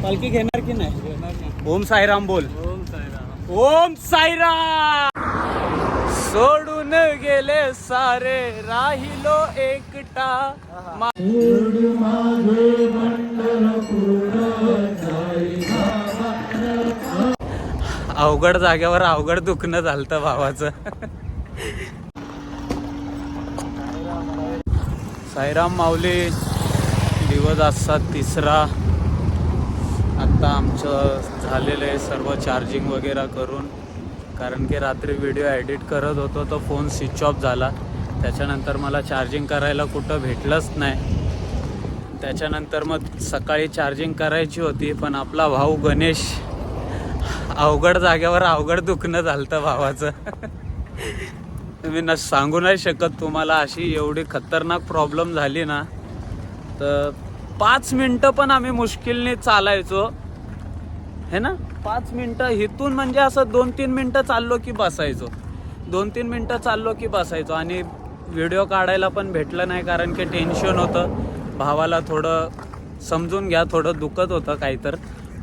पालखी घेणार की नाही? ओम साईराम बोल. ओम साईराम. ओम साईराम. सोडून गेले सारे राहिलो एकटा. अवघड जाग्यावर अवघड दुखणं झालतं भावाचं. साईराम माऊली. दिवस आजचा तिसरा. आत्ता आमचं झालेलं आहे सर्व चार्जिंग वगैरे करून, कारण की रात्री व्हिडिओ एडिट करत होतो तो फोन स्विच ऑफ झाला. त्याच्यानंतर मला चार्जिंग करायला कुठं भेटलंच नाही. त्याच्यानंतर मग सकाळी चार्जिंग करायची होती, पण आपला भाऊ गणेश अवघड जाग्यावर अवघड दुखणं झालतं भावाचं. मी सांगू नाही शकत तुम्हाला. अशी एवढी खतरनाक प्रॉब्लेम झाली ना, तर 5 मिनटं पण आम्ही मुश्किलने चालायचो है ना. 5 मिनटं इथून म्हणजे असं 2-3 मिनटं चाललो की बसायचो, 2-3 मिनटं चाललो की बसायचो. आणि व्हिडिओ काढायला पण भेटलं नाही, कारण की टेन्शन होतं. भावाला थोडं समजून घ्या, थोडं दुखत होतं काहीतर,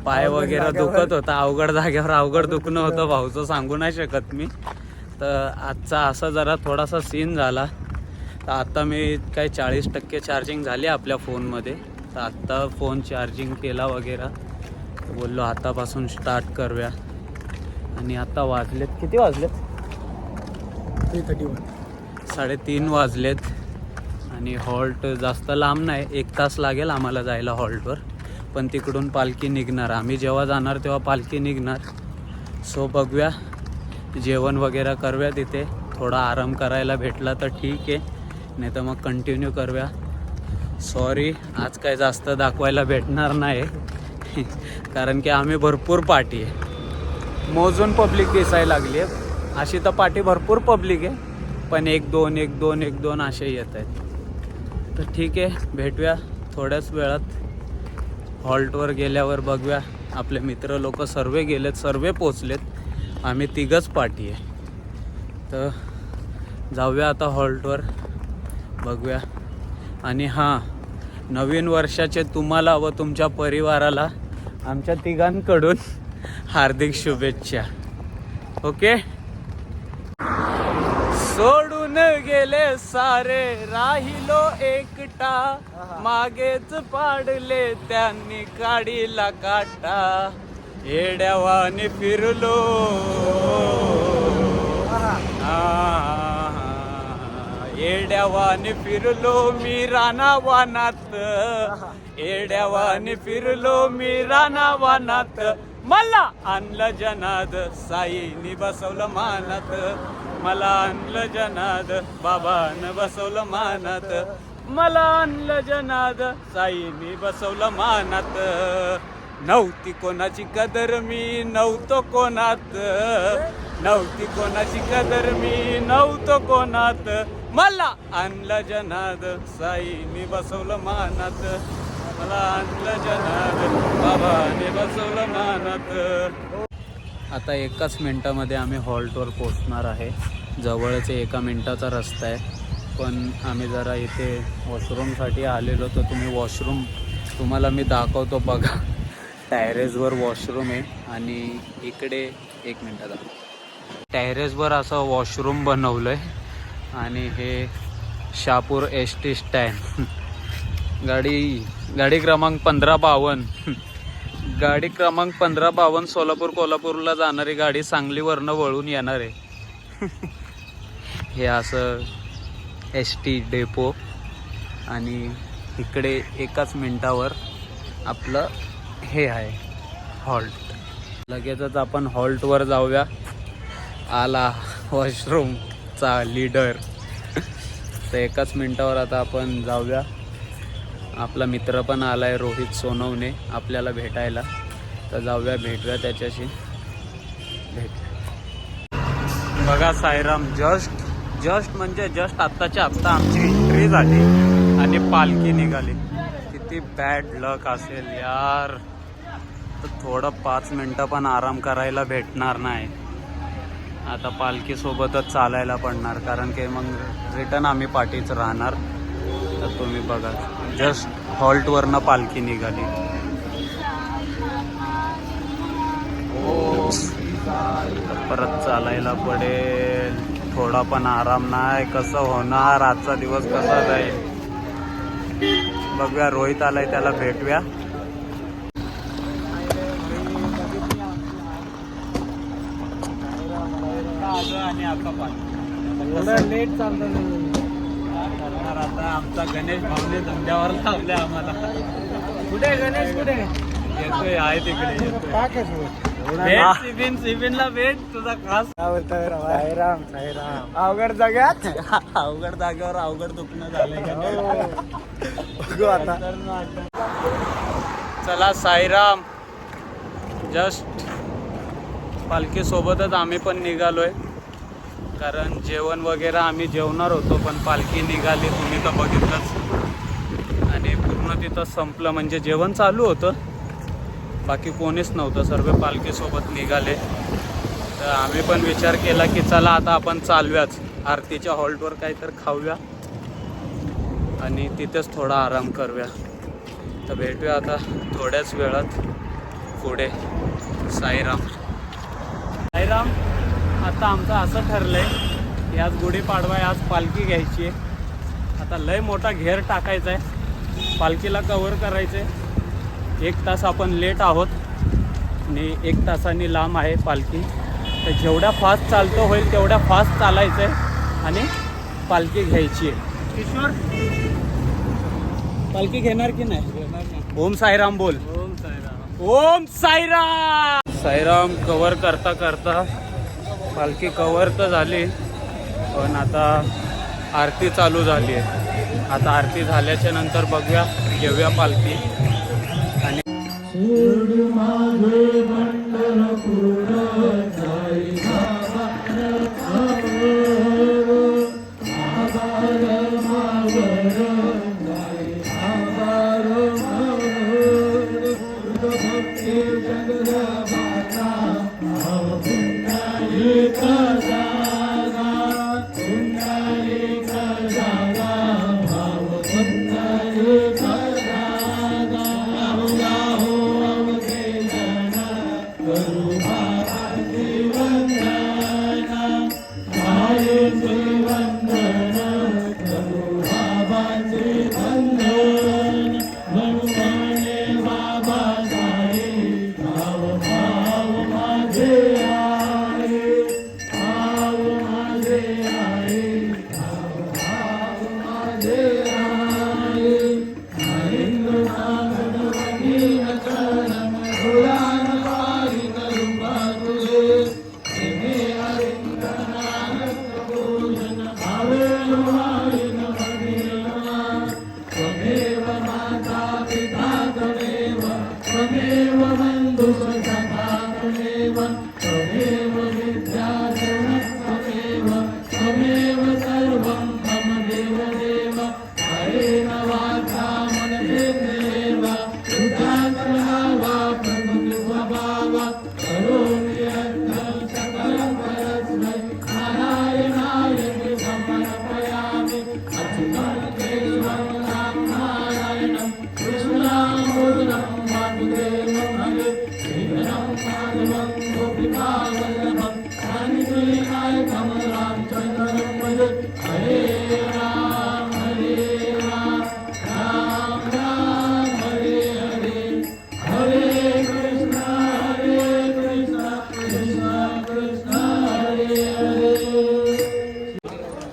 पाय वगैरे दुखत होता. अवघड जाग्यावर अवघड दुखणं होतं भाऊचं, सांगू नाही शकत मी. तर आजचा असा जरा थोडासा सीन झाला. तर आत्ता मी काही 40% चार्जिंग झाली आपल्या फोनमध्ये. तर आत्ता फोन चार्जिंग केला वगैरे, बोललो आतापासून स्टार्ट करूया. आणि आता वाजलेत, किती वाजलेत? 3:30 वाजलेत. आणि हॉल्ट जास्त लांब नाही, 1 तास लागेल आम्हाला जायला हॉल्टवर. पण तिकडून पालखी निघणार. आम्ही जेव्हा जाणार तेव्हा पालखी निघणार. सो बघूया, जेवण वगैरे करूया तिथे. थोडा आराम करायला भेटला तर ठीक आहे, नाही तर मग कंटिन्यू करूया. सॉरी, आज काय जास्त दाखवायला भेटणार नाही. कारण की आम्ही भरपूर पार्टी आहे, मोजून पब्लिक दिसायला लागली आहे. अशी तर पार्टी भरपूर पब्लिक आहे, पण 1-2 असे येत आहेत. तर ठीक आहे, भेटूया थोड्याच वेळात. हॉल्टवर गेल्यावर बघूया. आपले मित्र लोक सर्व गेलेत, सर्व पोचलेत. आम्ही 3घच पार्टी आहे. तर जाऊया आता हॉल्टवर, बघूया. आणि हां, नवीन वर्षाचे तुम्हाला व तुमच्या परिवाराला आमच्या 3घांकडून हार्दिक शुभेच्छा. ओके. सोडून गेले सारे राहिलो एकटा, मागेच पाडले त्यांनी काडीला काटा. येड्यावाने फिरलो, येड्यावाने फिरलो मी रानावानात. येड्यावाने फिरलो मी रानावानात. मला आणलं जनाद, साईनी बसवलं मानात. मला आणलं जनाद, बाबानं बसवलं मानात. मला आणलं जनाद, साईनी बसवलं मानात. नव्हती कोणाची कदर मी नव्हतो कोणात. नव्हती कोणाची कदर मी नव्हतो कोणात. मला आणलं जनाद, साईनी बसवलं मानात. मला आणलं जनाद, बाबाने बसवलं मानात. आता 1च मिनटामध्ये आम्ही हॉल्टवर पोचणार आहे. जवळच 1 मिनटाचा रस्ता आहे. पण आम्ही जरा इथे वॉशरूमसाठी आलेलो, तर तुम्ही वॉशरूम तुम्हाला मी दाखवतो बघा. टॅरेसवर वॉशरूम आहे. आणि इकडे 1 मिनटात टॅरेसवर असं वॉशरूम बनवलं आहे. आणि हे शहापूर ST स्टँड. गाडी क्रमांक 1552. गाडी क्रमांक 1552 कोल्हापूरला जाणारी गाडी सांगलीवरनं वळून येणार आहे. हे असं ST डेपो. आणि इकडे 1च मिनटावर आपलं हे आहे हॉल्ट. लगेचच आपण हॉल्टवर जाऊया. आला वॉशरूमचा लीडर. तर 1च मिनटावर आता आपण जाऊया. आपला मित्र पण आला आहे, रोहित सोनवणे, आपल्याला भेटायला. तर जाऊया, भेटूया त्याच्याशी. बघा साईराम, जस्ट म्हणजे जस्ट आत्ताच्या आत्ता आमची एंट्री झाली आणि पालखी निघाली. किती बॅड लक असेल यार. तर थोडं 5 मिनटं पण आराम करायला भेटणार नाही. आता पालखीसोबतच चालायला पडणार, कारण की मग रिटर्न आम्ही पाठीच राहणार. तर तुम्ही बघा, जस्ट हॉल्टवरनं पालखी निघाली. परत चालायला पडेल. थोडा पण आराम नाही. कसं होणार आजचा दिवस, कसा जाईल बघूया. रोहित आलाय, त्याला भेटूया. आणि आता पण लेट चालतं करणार. आता आमचा गणेश भावने धंद्यावर लावले आम्हाला. कुठे गणेश, कुठे येतोय, आहे तिकडे येतोय. सिबिनला भेट तुझा खास. साईराम साईराम. अवघड जाग्यात अवघड जागेवर अवघड दुखणं झालंय का. बघू आता. चला साईराम. जस्ट पालखी सोबतच आम्ही पण निघालोय, कारण जेवण वगैरे आम्ही जेवणार होतो, पण पालखी निघाली, तुम्ही तर बघितलंच. आणि पूर्ण तिथं संपलं, म्हणजे जेवण चालू होतं, बाकी कोणीच नव्हतं, सर्व पालखीसोबत निघाले. तर आम्ही पण विचार केला की चला आता आपण चालूयाच, आरतीच्या हॉल्टवर काहीतरी खाऊया आणि तिथेच थोडा आराम करूया. तर भेटूया आता थोड्याच वेळात पुढे. साईराम. साईराम. आता आमचं असं ठरलंय की आज गुढीपाडवा आहे, आज पालखी घ्यायची आहे. आता लय मोठा घेर टाकायचा आहे, पालखीला कव्हर करायचं आहे. 1 तास आपण लेट आहोत आणि 1 तासांनी लांब आहे पालखी. तर जेवढ्या फास्ट चालतो होईल तेवढ्या फास्ट चालायचं आहे आणि पालखी घ्यायची आहे. किशोर, पालखी घेणार की नाही? ओम साईराम बोल. ओम साईराम. ओम साईराम. साईराम. कव्हर करता करता पालखी कव्हर तर झाली, पण आता आरती चालू झाली आहे. आता आरती झाल्याच्या नंतर बघूया, घेऊया पालखी. आणि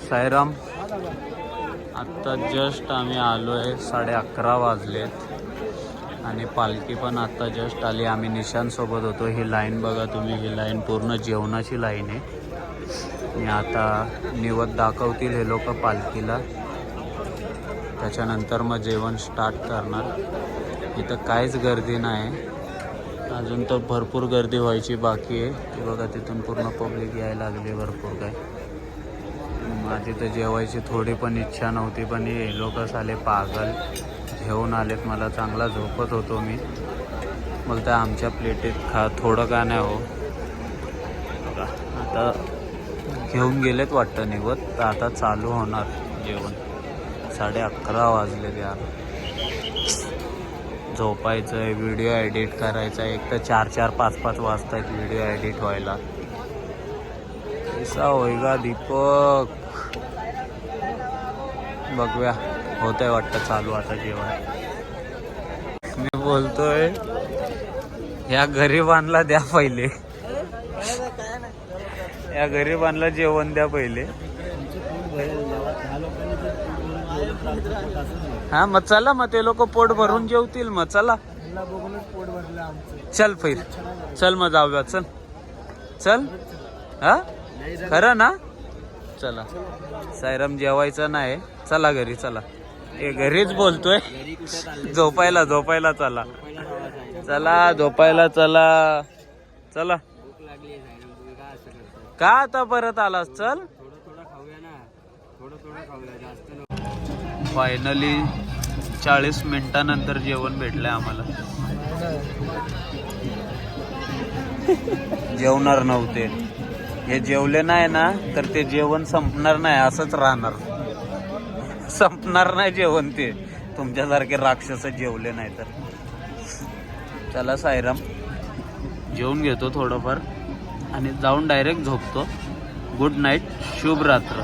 साईराम. आत्ता जस्ट आम्ही आलो आहे, 11:30 वाजलेत आणि पालखी पण आत्ता जस्ट आली. आम्ही निशांतसोबत होतो. ही लाईन बघा तुम्ही, ही लाईन पूर्ण जेवणाची लाईन आहे. आणि आता निवद दाखवतील हे लोक पालखीला, त्याच्यानंतर मग जेवण स्टार्ट करणार. इथं काहीच गर्दी नाही अजून, तर भरपूर गर्दी व्हायची बाकी आहे. ती बघा तिथून पूर्ण पब्लिक यायला लागली भरपूर. काय माझी तर जेवायची थोडी पण इच्छा नव्हती, पण हे लोक आले पागल, घेऊन आलेत मला. चांगला झोपत होतो मी, बोलतं आमच्या प्लेटीत खा, थोडं का नाही हो. आता घेऊन गेलेत वाटतं निवत, तर आता चालू होणार जेवण. 11:30 वाजले यार. झोपायचं आहे, व्हिडिओ एडिट करायचा आहे. एक तर 4-4, 5-5 वाजतायत व्हिडिओ एडिट व्हायला. कैसा होईगा दीपक. बघूया होतंय वाटतं चालू आता जेवण. मी बोलतोय या गरिबांना द्या पहिले, या गरिबांना जेवण द्या पहिले. हा मग चला, मग ते लोक पोट भरून जेवतील. मग चला पोट भरलं आमचं. चल फिर, चल मग जाऊया. चल चल. हा खरं ना. चला साईराम जेवायचं नाही, चला घरी चला. हे घरीच बोलतोय. झोपायला झोपायला चला, चला झोपायला चला. चला का आता परत आलास. चल फायनली 40 मिनिटानंतर जेवण भेटलंय आम्हाला. जेवणार नव्हते हे, जेवले नाही ना तर ते जेवण संपणार नाही, असंच राहणार. संपणार नाही जेवण ते, तुमच्यासारखे राक्षस जेवले नाही तर. चला साईराम जेवून घेतो थोडंफार आणि जाऊन डायरेक्ट झोपतो. गुड नाईट, शुभ रात्र.